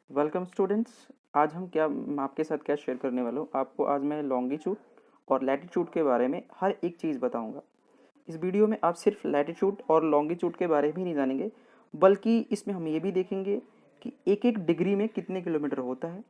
Welcome students. आज मैं आपके साथ क्या शेयर करने वाला हूँ। आपको आज मैं लॉन्गिट्यूड और लैटिट्यूड के बारे में हर एक चीज़ बताऊँगा। इस वीडियो में आप सिर्फ लैटिट्यूड और लॉन्गिट्यूड के बारे में ही नहीं जानेंगे, बल्कि इसमें हम ये भी देखेंगे कि एक एक डिग्री में कितने किलोमीटर होता है,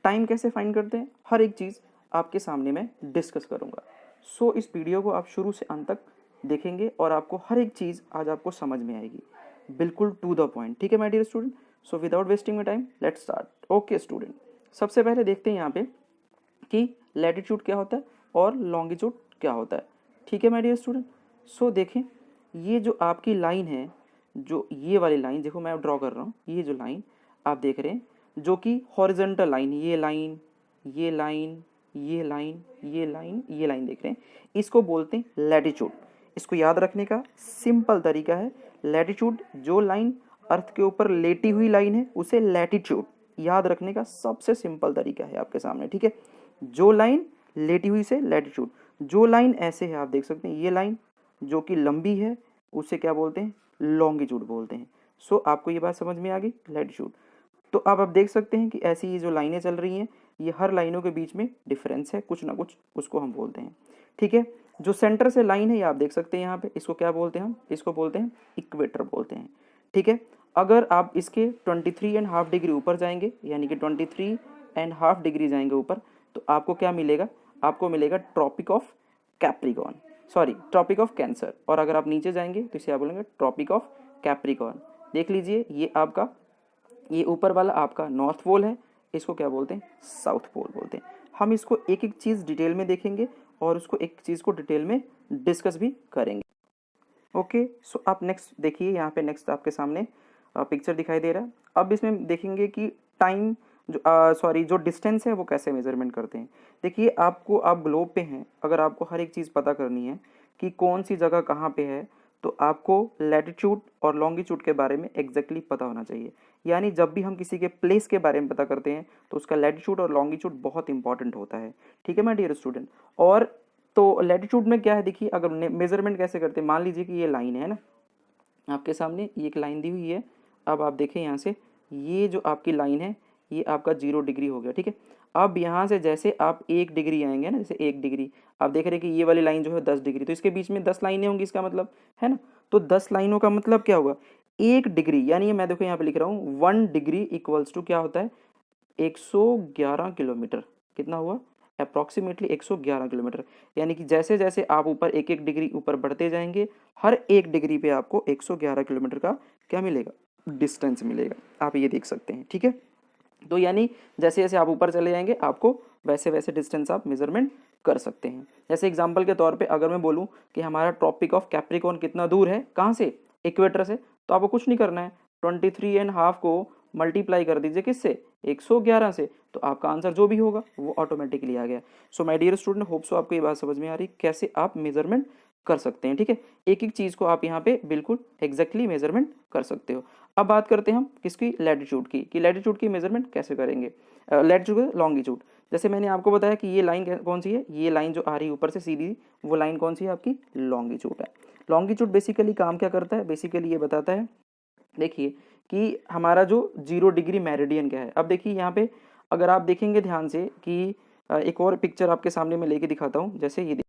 टाइम कैसे फाइंड करते हैं, हर एक चीज़ आपके सामने मैं डिस्कस करूँगा। सो इस वीडियो को आप शुरू से अंत तक देखेंगे और आपको हर एक चीज़ आज आपको समझ में आएगी, बिल्कुल टू द पॉइंट। ठीक है my dear student. So without wasting my time let's start. Okay student, सबसे पहले देखते हैं यहाँ पे कि लैटिट्यूड क्या होता है और लॉन्गिट्यूड क्या होता है। ठीक है माय डियर स्टूडेंट। सो देखें, ये जो आपकी लाइन है, जो ये वाली लाइन देखो मैं ड्रॉ कर रहा हूँ, ये जो लाइन आप देख रहे हैं जो कि हॉरिजॉन्टल लाइन, ये लाइन, ये लाइन, ये लाइन, ये लाइन, ये लाइन देख रहे हैं, इसको बोलते हैं लैटिट्यूड। इसको याद रखने का सिंपल तरीका है, लैटिट्यूड जो लाइन अर्थ के ऊपर लेटी हुई लाइन है उसे लैटिट्यूड याद रखने का सबसे सिंपल तरीका है आपके सामने। ठीक है, जो लाइन लेटी हुई से लैटिट्यूड, जो लाइन ऐसे है आप देख सकते हैं, ये लाइन जो कि लंबी है उसे क्या बोलते हैं, लॉन्गिट्यूड बोलते हैं। सो आपको ये बात समझ में आ गई, लैटिट्यूड। तो अब आप देख सकते हैं कि ऐसी ये जो लाइनें चल रही हैं, ये हर लाइनों के बीच में डिफरेंस है कुछ ना कुछ, उसको हम बोलते हैं। ठीक है, जो सेंटर से लाइन है ये आप देख सकते हैं यहाँ पे, इसको क्या बोलते हैं हम, इसको बोलते हैं इक्वेटर बोलते हैं। ठीक है, अगर आप इसके 23.5 डिग्री ऊपर जाएंगे, यानी कि 23.5 डिग्री जाएंगे ऊपर, तो आपको क्या मिलेगा, आपको मिलेगा Tropic of Capricorn, sorry Tropic of Cancer. और अगर आप नीचे जाएंगे तो इसे आप बोलेंगे ट्रॉपिक ऑफ कैप्रिकॉर्न। देख लीजिए, ये आपका, ये ऊपर वाला आपका नॉर्थ पोल है, इसको क्या बोलते हैं, साउथ पोल बोलते हैं। हम इसको एक एक चीज़ डिटेल में देखेंगे और उसको एक चीज़ को डिटेल में डिस्कस भी करेंगे। ओके, सो आप नेक्स्ट देखिए, यहाँ पे नेक्स्ट आपके सामने पिक्चर दिखाई दे रहा है। अब इसमें देखेंगे कि टाइम जो सॉरी जो डिस्टेंस है वो कैसे मेजरमेंट करते हैं। देखिए, आपको, आप ग्लोब पे हैं, अगर आपको हर एक चीज़ पता करनी है कि कौन सी जगह कहाँ पे है, तो आपको लैटिट्यूड और लॉन्गिट्यूड के बारे में एग्जैक्टली पता होना चाहिए। यानी जब भी हम किसी के प्लेस के बारे में पता करते हैं तो उसका लैटिट्यूड और लॉन्गिट्यूड बहुत इंपॉर्टेंट होता है। ठीक है माय डियर स्टूडेंट। और तो लैटिट्यूड में क्या है, देखिए अगर मेजरमेंट कैसे करते हैं, मान लीजिए कि ये लाइन है ना आपके सामने, ये एक लाइन दी हुई है। अब आप देखें यहाँ से, ये जो आपकी लाइन है ये आपका 0 डिग्री हो गया। ठीक है, अब यहाँ से जैसे आप 1 डिग्री आएंगे ना, जैसे 1 डिग्री, आप देख रहे हैं कि ये वाली लाइन जो है 10 डिग्री, तो इसके बीच में 10 लाइनें होंगी, इसका मतलब है ना। तो 10 लाइनों का मतलब क्या होगा, 1 डिग्री, यानी ये मैं देखो यहाँ पे लिख रहा हूँ 1 डिग्री इक्वल्स टू क्या होता है, 111 किलोमीटर। कितना हुआ, अप्रॉक्सीमेटली 111 किलोमीटर। यानी कि जैसे जैसे आप ऊपर एक एक डिग्री ऊपर बढ़ते जाएंगे, हर एक डिग्री पे आपको 111 किलोमीटर का क्या मिलेगा, डिस्टेंस मिलेगा। आप ये देख सकते हैं। ठीक है, तो यानी जैसे जैसे आप ऊपर चले जाएंगे आपको वैसे वैसे डिस्टेंस आप मेजरमेंट कर सकते हैं। जैसे एग्जांपल के तौर पे अगर मैं बोलूं कि हमारा ट्रॉपिक ऑफ कैप्रिकॉर्न कितना दूर है, कहाँ से, इक्वेटर से, तो आपको कुछ नहीं करना है, 23.5 को मल्टीप्लाई कर दीजिए किससे, 111 से, तो आपका आंसर जो भी होगा वो ऑटोमेटिकली आ गया। So my dear student, hope so आपको ये बात समझ में आ रही कैसे आप मेजरमेंट कर सकते हैं। ठीक है, एक एक चीज़ को आप यहाँ पे बिल्कुल एग्जैक्टली मेजरमेंट कर सकते हो। अब बात करते हैं हम किसकी, लैटिट्यूड की, कि लैटिट्यूड की मेजरमेंट कैसे करेंगे, लैटिट्यूड लॉन्गिट्यूड। जैसे मैंने आपको बताया कि ये लाइन कौन सी है, ये लाइन जो आ रही है ऊपर से सीधी, वो लाइन कौन सी है, आपकी लॉन्गिट्यूड है। लॉन्गिट्यूड बेसिकली काम क्या करता है, बेसिकली ये बताता है, देखिए कि हमारा जो 0 डिग्री मेरिडियन क्या है। अब देखिए यहाँ पे अगर आप देखेंगे ध्यान से कि एक और पिक्चर आपके सामने मैं लेके दिखाता हूँ, जैसे ये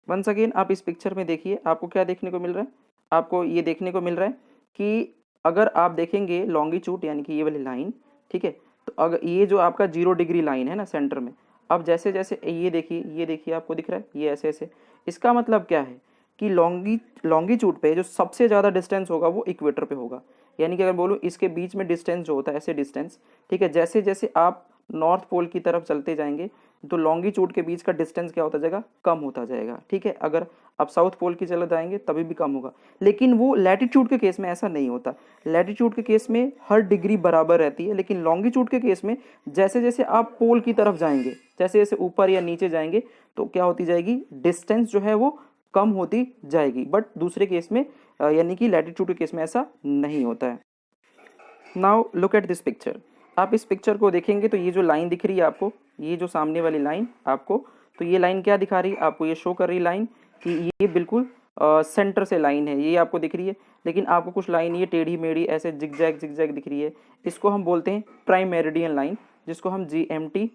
वंस अगेन आप इस पिक्चर में देखिए, आपको क्या देखने को मिल रहा है, आपको ये देखने को मिल रहा है कि अगर आप देखेंगे लॉन्गिट्यूड यानी कि ये वाली लाइन, ठीक है, तो अगर ये जो आपका 0 डिग्री लाइन है ना सेंटर में, अब जैसे जैसे ये देखिए आपको दिख रहा है ये ऐसे ऐसे, इसका मतलब क्या है कि लॉन्गिट्यूड पे जो सबसे ज़्यादा डिस्टेंस होगा वो इक्वेटर पे होगा। यानी कि अगर बोलूँ इसके बीच में डिस्टेंस जो होता है ऐसे डिस्टेंस, ठीक है, जैसे जैसे आप नॉर्थ पोल की तरफ चलते जाएंगे तो लॉन्गिट्यूड के बीच का डिस्टेंस क्या होता जाएगा, कम होता जाएगा। ठीक है, अगर आप साउथ पोल की चले जाएंगे तभी भी कम होगा, लेकिन वो लैटिट्यूड के केस में ऐसा नहीं होता। लैटिट्यूड के केस में हर डिग्री बराबर रहती है, लेकिन लॉन्गिट्यूड के केस में जैसे जैसे आप पोल की तरफ जाएंगे, जैसे जैसे ऊपर या नीचे जाएंगे, तो क्या होती जाएगी, डिस्टेंस जो है वो कम होती जाएगी। बट दूसरे केस में यानी कि लैटिट्यूड के केस में ऐसा नहीं होता है। Now look at this picture. आप इस पिक्चर को देखेंगे तो ये जो लाइन दिख रही है आपको, ये जो सामने वाली लाइन आपको, तो ये लाइन क्या दिखा रही है आपको, ये शो कर रही लाइन कि ये बिल्कुल सेंटर से लाइन है, ये आपको दिख रही है। लेकिन आपको कुछ लाइन ये टेढ़ी मेढ़ी ऐसे जिगजैग जिगजैग दिख रही है, इसको हम बोलते हैं प्राइम मेरिडियन लाइन, जिसको हम GMT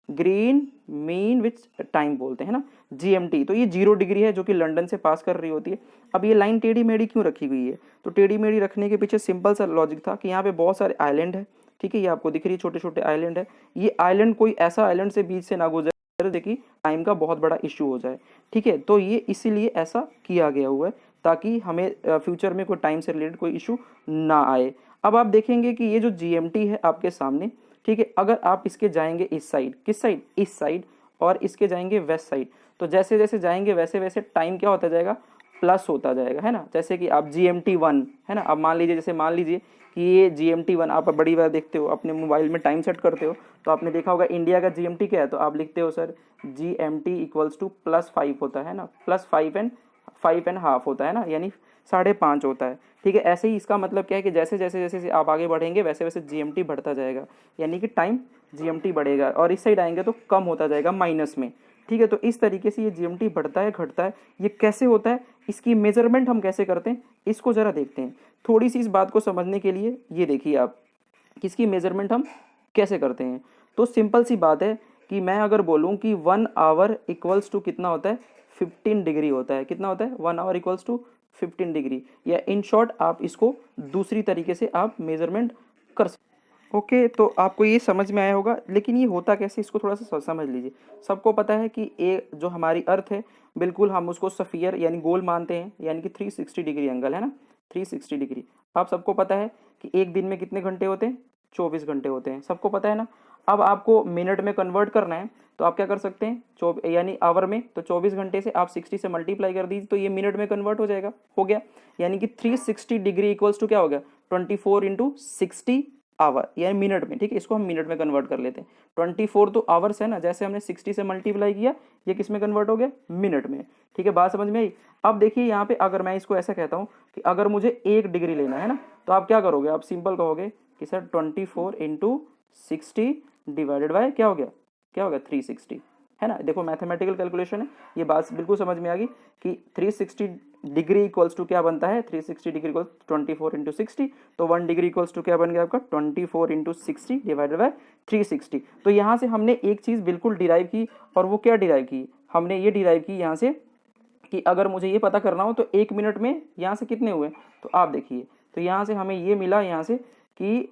green mean which time बोलते हैं ना, जीएमटी। तो ये 0 डिग्री है जो कि लंदन से पास कर रही होती है। अब ये लाइन टेढ़ी मेढ़ी क्यों रखी हुई है? तो टेढ़ी मेढ़ी रखने के पीछे सिंपल सा लॉजिक था कि यहाँ पे बहुत सारे आइलैंड है, ठीक है, ये आपको दिख रही है छोटे छोटे आइलैंड है। ये आइलैंड कोई ऐसा आइलैंड से बीच से ना गुजरे देखिए टाइम का बहुत बड़ा इशू हो जाए, ठीक है। तो ये इसीलिए ऐसा किया गया हुआ है ताकि हमें फ्यूचर में कोई टाइम से रिलेटेड कोई इशू ना आए। अब आप देखेंगे कि ये जो जीएमटी है आपके सामने, ठीक है, अगर आप इसके जाएंगे इस साइड, किस साइड, इस साइड, और इसके जाएंगे वेस्ट साइड, तो जैसे जैसे जाएंगे वैसे वैसे टाइम क्या होता जाएगा, प्लस होता जाएगा, है ना। जैसे कि आप GMT1 है ना, अब मान लीजिए, जैसे मान लीजिए कि ये GMT1 आप बड़ी बार देखते हो अपने मोबाइल में टाइम सेट करते हो, तो आपने देखा होगा इंडिया का GMT क्या है, तो आप लिखते हो सर GMT इक्वल्स टू +5 होता है ना, +5.5 होता है ना, यानी 5.5 होता है, ठीक है। ऐसे ही इसका मतलब क्या है कि जैसे जैसे जैसे आप आगे बढ़ेंगे वैसे वैसे GMT बढ़ता जाएगा, यानी कि टाइम GMT बढ़ेगा, और इस साइड आएंगे तो कम होता जाएगा माइनस में, ठीक है। तो इस तरीके से ये GMT बढ़ता है घटता है। ये कैसे होता है, इसकी मेजरमेंट हम कैसे करते हैं, इसको ज़रा देखते हैं। थोड़ी सी इस बात को समझने के लिए ये देखिए आप, किसकी मेजरमेंट हम कैसे करते हैं। तो सिंपल सी बात है कि मैं अगर बोलूँ कि 1 आवर इक्वल्स टू कितना होता है, 15 डिग्री होता है। कितना होता है, 1 आवर इक्वल्स टू 15 डिग्री, या इन शॉर्ट आप इसको दूसरी तरीके से आप मेजरमेंट कर सकते। ओके, तो आपको ये समझ में आया होगा, लेकिन ये होता कैसे इसको थोड़ा सा समझ लीजिए। सबको पता है कि जो हमारी अर्थ है बिल्कुल हम उसको सफ़ियर यानी गोल मानते हैं, यानी कि 360 डिग्री एंगल है ना, 360 डिग्री। आप सबको पता है कि एक दिन में कितने घंटे होते हैं, 24 घंटे होते हैं, सबको पता है ना। अब आपको मिनट में कन्वर्ट करना है तो आप क्या कर सकते हैं, यानी आवर में, तो 24 घंटे से आप 60 से मल्टीप्लाई कर दीजिए तो ये मिनट में कन्वर्ट हो जाएगा, हो गया। यानी कि 360 डिग्री इक्वल्स टू क्या हो गया, 24 इंटू 60 आवर, यानी मिनट में, ठीक है। इसको हम मिनट में कन्वर्ट कर लेते हैं। 24 तो आवर्स है ना, जैसे हमने 60 से मल्टीप्लाई किया, ये किस में कन्वर्ट हो गया, मिनट में, ठीक है। बात समझ में आई। अब देखिए यहाँ पे अगर मैं इसको ऐसा कहता हूँ कि अगर मुझे 1 डिग्री लेना है ना, तो आप क्या करोगे, आप सिंपल कहोगे कि सर 24 इंटू 60 डिवाइडेड बाय क्या हो गया, 360, है ना। देखो मैथमेटिकल कैलकुलेशन है, ये बात बिल्कुल समझ में आ गई कि 360 डिग्री इक्वल्स टू क्या बनता है, 360 डिग्री इक्वल्स 24 इंटू 60, तो 1 डिग्री इक्वल्स टू क्या बन गया आपका, 24 इंटू 60 डिवाइडेड बाय 360। तो यहाँ से हमने एक चीज़ बिल्कुल डिराइव की, और वो क्या डिराइव की, हमने ये डिराइव की यहाँ से कि अगर मुझे ये पता करना हो तो 1 मिनट में यहाँ से कितने हुए, तो आप देखिए, तो यहाँ से हमें ये मिला यहाँ से कि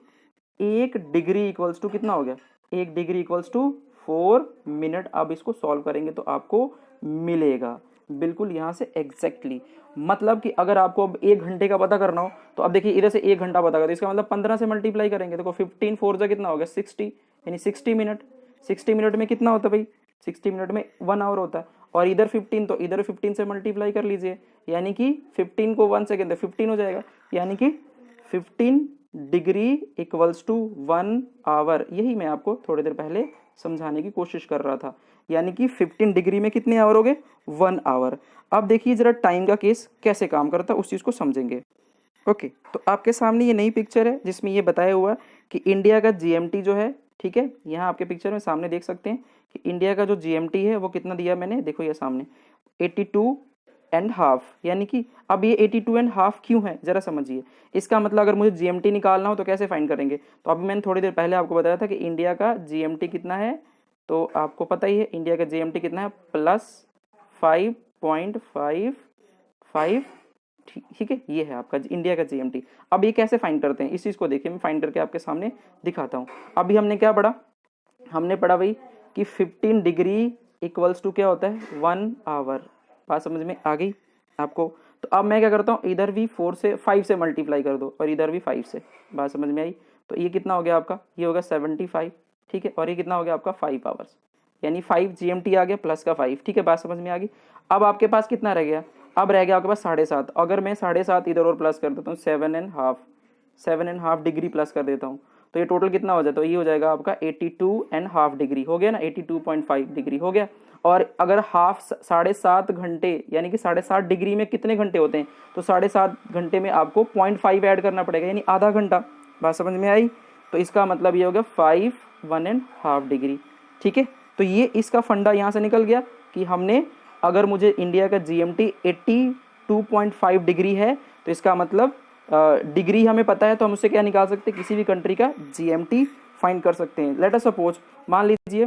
1 डिग्री इक्वल्स टू कितना हो गया, 1 डिग्री इक्वल्स टू 4 मिनट। अब इसको सॉल्व करेंगे तो आपको मिलेगा बिल्कुल यहाँ से एग्जैक्टली। मतलब कि अगर आपको अब 1 घंटे का पता करना हो तो अब देखिए इधर से 1 घंटा पता करो, इसका मतलब 15 से मल्टीप्लाई करेंगे, देखो 15 4 जा कितना हो गया 60, यानी 60 मिनट। 60 मिनट में कितना होता है भाई, 60 मिनट में 1 आवर होता है, और इधर 15 तो इधर 15 से मल्टीप्लाई कर लीजिए, यानी कि 15 को 1 सेकेंड 15 हो जाएगा, यानी कि 15 डिग्री इक्वल्स टू 1 आवर। यही मैं आपको थोड़ी देर पहले समझाने की कोशिश कर रहा था, यानी कि 15 डिग्री में कितने आवर हो गए, 1 आवर। अब देखिए जरा टाइम का केस कैसे काम करता है, उस चीज़ को समझेंगे। ओके, तो आपके सामने ये नई पिक्चर है जिसमें ये बताया हुआ है कि इंडिया का GMT जो है, ठीक है, यहाँ आपके पिक्चर में सामने देख सकते हैं कि इंडिया का जो GMT है वो कितना दिया मैंने, देखो ये सामने 82.5, यानी कि अब ये 82.5 क्यों है जरा समझिए। इसका मतलब अगर मुझे GMT निकालना हो तो कैसे फाइंड करेंगे, तो अभी मैंने थोड़ी देर पहले आपको बताया था कि इंडिया का GMT कितना है, तो आपको पता ही है इंडिया का GMT कितना है, +5.55, ठीक है, ये है आपका इंडिया का GMT। अब ये कैसे फाइंड करते हैं, इस चीज़ को देखिए, मैं फाइंड करके आपके सामने दिखाता हूँ। अभी हमने क्या पढ़ा, हमने पढ़ा भाई कि 15 डिग्री इक्वल्स टू क्या होता है, 1 आवर। बात समझ में आ गई आपको। तो अब मैं क्या करता हूँ, इधर भी 5 से मल्टीप्लाई कर दो और इधर भी 5 से। बात समझ में आई। तो ये कितना हो गया आपका, ये होगा 75, ठीक है, और ये कितना हो गया आपका 5 आवर्स, यानी 5 GMT आ गया प्लस का 5, ठीक है। बात समझ में आ गई। अब आपके पास कितना रह गया, अब रह गया आपके पास 7.5। अगर मैं 7.5 इधर और प्लस कर देता हूँ 7.5 डिग्री प्लस कर देता हूँ, तो ये टोटल कितना हो जाता है, तो ये हो जाएगा आपका 82.5 डिग्री, हो गया ना, 82.5 डिग्री हो गया। और अगर हाफ 7.5 घंटे, यानी कि 7.5 डिग्री में कितने घंटे होते हैं, तो 7.5 घंटे में आपको 0.5 ऐड करना पड़ेगा, यानी आधा घंटा। बात समझ में आई। तो इसका मतलब ये हो गया 1.5 डिग्री, ठीक है। तो ये इसका फंडा यहाँ से निकल गया कि हमने, अगर मुझे इंडिया का GMT 82.5 डिग्री है, तो इसका मतलब डिग्री हमें पता है तो हम उससे क्या निकाल सकते हैं, किसी भी कंट्री का जीएमटी फाइंड कर सकते हैं। लेट अस सपोज, मान लीजिए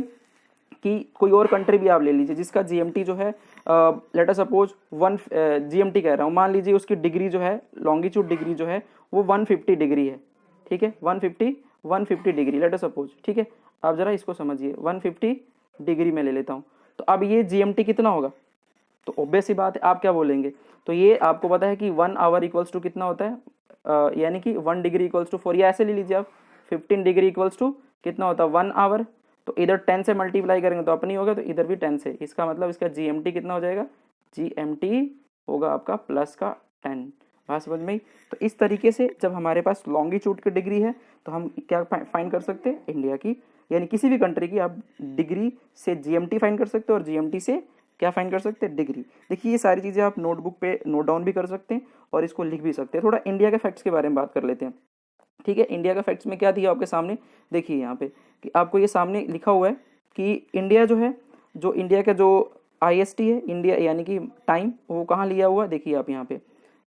कि कोई और कंट्री भी आप ले लीजिए जिसका जीएमटी जो है लेट अस सपोज 1 जीएमटी कह रहा हूँ, मान लीजिए उसकी डिग्री जो है, लॉन्गिट्यूड डिग्री जो है वो 150 डिग्री है, ठीक है, 150 डिग्री लेट अस सपोज, ठीक है। आप जरा इसको समझिए, 150 डिग्री में ले लेता हूँ, तो अब ये जीएमटी कितना होगा, तो ऑब्वियस सी बात है आप क्या बोलेंगे, तो ये आपको पता है कि 1 आवर इक्वल्स टू कितना होता है, यानी कि 1 डिग्री इक्वल्स टू 4, या ऐसे ले लीजिए आप 15 डिग्री इक्वल्स टू कितना होता है 1 आवर, तो इधर 10 से मल्टीप्लाई करेंगे तो अपनी होगा, तो इधर भी 10 से, इसका मतलब इसका जीएमटी कितना हो जाएगा, जीएमटी होगा आपका प्लस का 10। बात समझ में? तो इस तरीके से जब हमारे पास लॉन्गिट्यूड की डिग्री है तो हम क्या फाइंड कर सकते हैं, इंडिया की यानी किसी भी कंट्री की आप डिग्री से जीएमटी फाइंड कर सकते हो और जीएमटी से क्या फाइंड कर सकते हैं, डिग्री। देखिए ये सारी चीज़ें आप नोटबुक पे नोट डाउन भी कर सकते हैं और इसको लिख भी सकते हैं। थोड़ा इंडिया के फैक्ट्स के बारे में बात कर लेते हैं, ठीक है। इंडिया का फैक्ट्स में क्या दिया आपके सामने, देखिए यहाँ पे कि आपको ये सामने लिखा हुआ है कि इंडिया जो है, जो इंडिया का जो आईएसटी है इंडिया यानी कि टाइम, वो कहाँ लिया हुआ है, देखिए आप यहाँ पे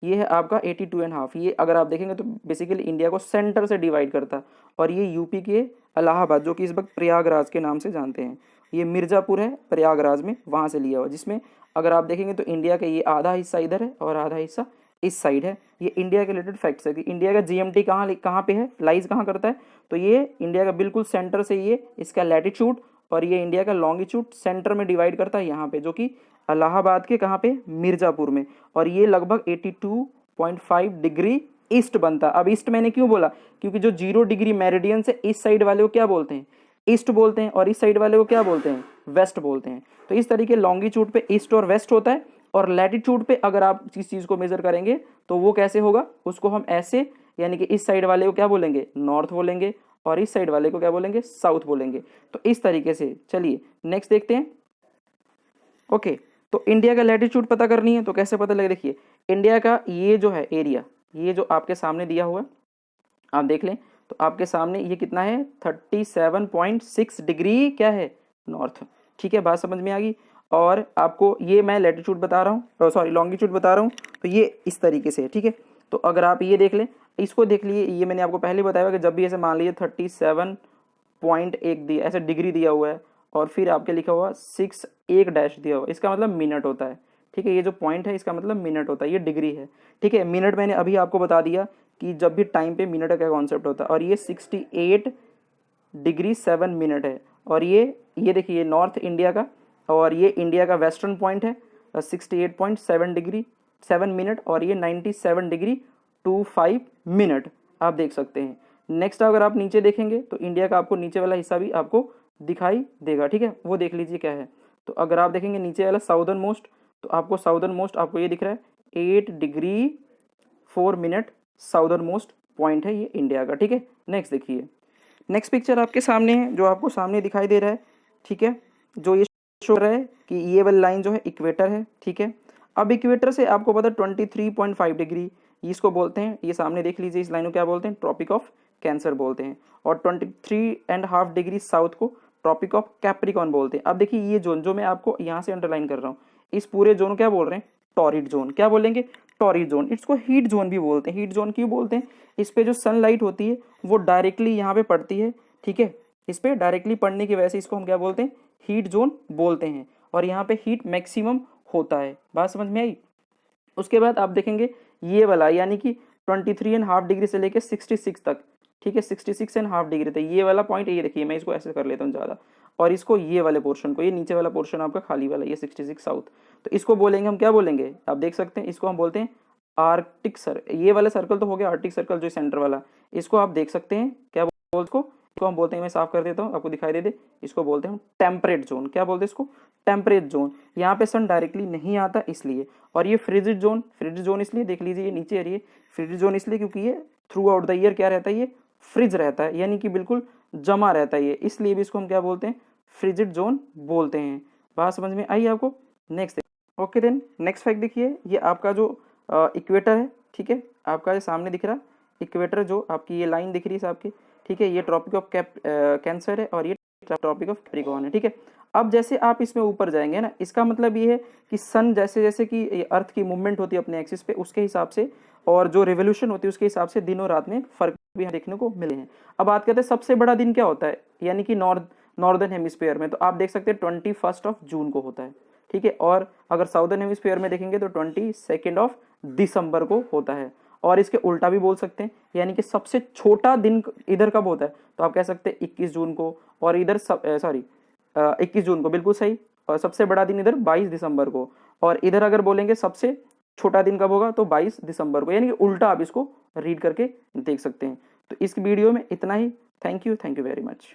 ये है आपका 82.5। ये अगर आप देखेंगे तो बेसिकली इंडिया को सेंटर से डिवाइड करता है, और ये यूपी के इलाहाबाद जो कि इस वक्त प्रयागराज के नाम से जानते हैं, ये मिर्ज़ापुर है प्रयागराज में, वहाँ से लिया हुआ, जिसमें अगर आप देखेंगे तो इंडिया का ये आधा हिस्सा इधर है और आधा हिस्सा इस साइड है। ये इंडिया के रिलेटेड फैक्ट्स है कि इंडिया का जीएमटी कहाँ पे है, लाइज कहाँ करता है, तो ये इंडिया का बिल्कुल सेंटर से ये इसका लैटिट्यूड, और ये इंडिया का लॉन्गिट्यूड सेंटर में डिवाइड करता है यहाँ पे, जो कि इलाहाबाद के कहाँ पे, मिर्ज़ापुर में, और ये लगभग 82.5 डिग्री ईस्ट बनता है। अब ईस्ट मैंने क्यों बोला, क्योंकि जो 0 डिग्री मेरिडियन से इस साइड वाले को क्या बोलते हैं, ईस्ट बोलते हैं, और इस साइड वाले को क्या बोलते हैं, वेस्ट बोलते हैं। तो इस तरीके लॉन्गिट्यूड पे ईस्ट और वेस्ट होता है, और लैटिट्यूड पे अगर आप इस चीज़ को मेजर करेंगे तो वो कैसे होगा, उसको हम ऐसे, यानी कि इस साइड वाले को क्या बोलेंगे, नॉर्थ बोलेंगे, और इस साइड वाले को क्या बोलेंगे, साउथ बोलेंगे। तो इस तरीके से चलिए नेक्स्ट देखते हैं। ओके, तो इंडिया का लैटिट्यूड पता करनी है तो कैसे पता लगे, देखिए इंडिया का ये जो है एरिया, ये जो आपके सामने दिया हुआ है आप देख लें, तो आपके सामने ये कितना है 37.6 डिग्री क्या है, नॉर्थ, ठीक है। बात समझ में आ गई। और आपको ये मैं लैटिट्यूड बता रहा हूँ, सॉरी लॉन्गिट्यूड बता रहा हूँ, तो ये इस तरीके से है, ठीक है। तो अगर आप ये देख लें, इसको देख लिए, ये मैंने आपको पहले बताया कि जब भी ऐसे मान लीजिए 37.1 दिया ऐसे डिग्री दिया हुआ है, और फिर आपके लिखा हुआ 6 एक डैश दिया हुआ, इसका मतलब मिनट होता है, ठीक है। ये जो पॉइंट है इसका मतलब मिनट होता है, ये डिग्री है, ठीक है। मिनट मैंने अभी आपको बता दिया कि जब भी टाइम पे मिनट का क्या कॉन्सेप्ट होता है, और ये 68 डिग्री 7 मिनट है, और ये देखिए ये नॉर्थ इंडिया का, और ये इंडिया का वेस्टर्न पॉइंट है 68.7 डिग्री 7 मिनट, और ये 97 डिग्री 25 मिनट आप देख सकते हैं। नेक्स्ट अगर आप नीचे देखेंगे तो इंडिया का आपको नीचे वाला हिस्सा भी आपको दिखाई देगा, ठीक है, वो देख लीजिए क्या है। तो अगर आप देखेंगे नीचे वाला साउदर्न मोस्ट, तो आपको साउदर्न मोस्ट आपको ये दिख रहा है 8 degree 4 minute southern most point है ये इंडिया का, ठीक है। नेक्स्ट देखिए, नेक्स्ट पिक्चर आपके सामने है जो आपको सामने दिखाई दे रहा है, ठीक है, जो ये शो रहा है कि ये वाली लाइन जो है इक्वेटर है, ठीक है। अब इक्वेटर से आपको पता 23.5 डिग्री इसको बोलते हैं, ये सामने देख लीजिए, इस लाइन को क्या बोलते हैं, ट्रॉपिक ऑफ कैंसर बोलते हैं, और 23.5 डिग्री साउथ को ट्रॉपिक ऑफ कैप्रिकॉन बोलते हैं। अब देखिए ये जोन जो मैं आपको यहाँ से अंडरलाइन कर रहा हूँ, इस पूरे जोन क्या बोल रहे हैं, टॉरिड जोन, क्या बोलेंगे, टॉरिड जोन। इसको हीट जोन भी बोलते हैं। हीट जोन क्यों बोलते हैं, इस पे जो सनलाइट होती है वो डायरेक्टली यहाँ पे पड़ती है, ठीक है, इस पे डायरेक्टली पड़ने की वजह से इसको हम क्या बोलते हैं, हीट जोन बोलते हैं, और यहाँ पे हीट मैक्सिमम होता है। बात समझ में आई। उसके बाद आप देखेंगे ये वाला यानी कि 23.5 डिग्री से लेकर 66 तक, ठीक है, 66.5 डिग्री तक ये वाला पॉइंट, ये देखिए मैं इसको ऐसे कर लेता हूँ ज़्यादा, और इसको ये वाले पोर्शन को, ये नीचे वाला पोर्शन आपका खाली वाला ये 66 साउथ, तो इसको बोलेंगे हम क्या बोलेंगे, आप देख सकते हैं, इसको हम बोलते हैं आर्कटिक ये वाला सर्कल तो हो गया आर्कटिक सर्कल जो सेंटर वाला, इसको आप देख सकते हैं क्या इसको हम बोलते हैं, मैं साफ कर देता हूँ आपको दिखाई दे दे, इसको बोलते हैं हम टेम्परेट जोन। क्या बोलते हैं इसको, टेम्परेट जोन। यहाँ पे सन डायरेक्टली नहीं आता इसलिए। और ये फ्रिजिड जोन इसलिए देख लीजिए, ये नीचे आ रही है फ्रिजिड जोन इसलिए क्योंकि ये थ्रू आउट द ईयर क्या रहता है, ये फ्रिज रहता है, यानी कि बिल्कुल जमा रहता है ये, इसलिए भी इसको हम क्या बोलते हैं, फ्रिजिड जोन बोलते हैं। बात समझ में आई आपको। Next okay then next fact देखिए, ये आपका जो इक्वेटर है, ठीक है, आपका सामने दिख रहा इक्वेटर, जो आपकी ये लाइन दिख रही है आपकी, ठीक है, ये ट्रॉपिक ऑफ कैंसर है और ये ट्रॉपिक ऑफ कैप्रिकॉर्न है, ठीक है। अब जैसे आप इसमें ऊपर जाएंगे ना, इसका मतलब ये है कि सन जैसे जैसे कि अर्थ की मूवमेंट होती है अपने एक्सिस पे, उसके हिसाब से और जो रिवोल्यूशन होती है उसके हिसाब से दिन और रात में फर्क भी देखने को मिले हैं। अब बात करते हैं सबसे बड़ा दिन क्या होता है, यानी कि नॉर्दर्न हेमिस्फीयर में, तो आप देख सकते हैं 21 जून को होता है, ठीक है। और अगर साउदर्न हेमिस्फीयर में देखेंगे तो 22 दिसंबर को होता है। और इसके उल्टा भी बोल सकते हैं, यानी कि सबसे छोटा दिन इधर कब होता है, तो आप कह सकते हैं 21 जून को, और इधर 21 जून को, बिल्कुल सही। और सबसे बड़ा दिन इधर 22 दिसंबर को, और इधर अगर बोलेंगे सबसे छोटा दिन कब होगा तो 22 दिसंबर को, यानी कि उल्टा आप इसको रीड करके देख सकते हैं। तो इस वीडियो में इतना ही। Thank you very much.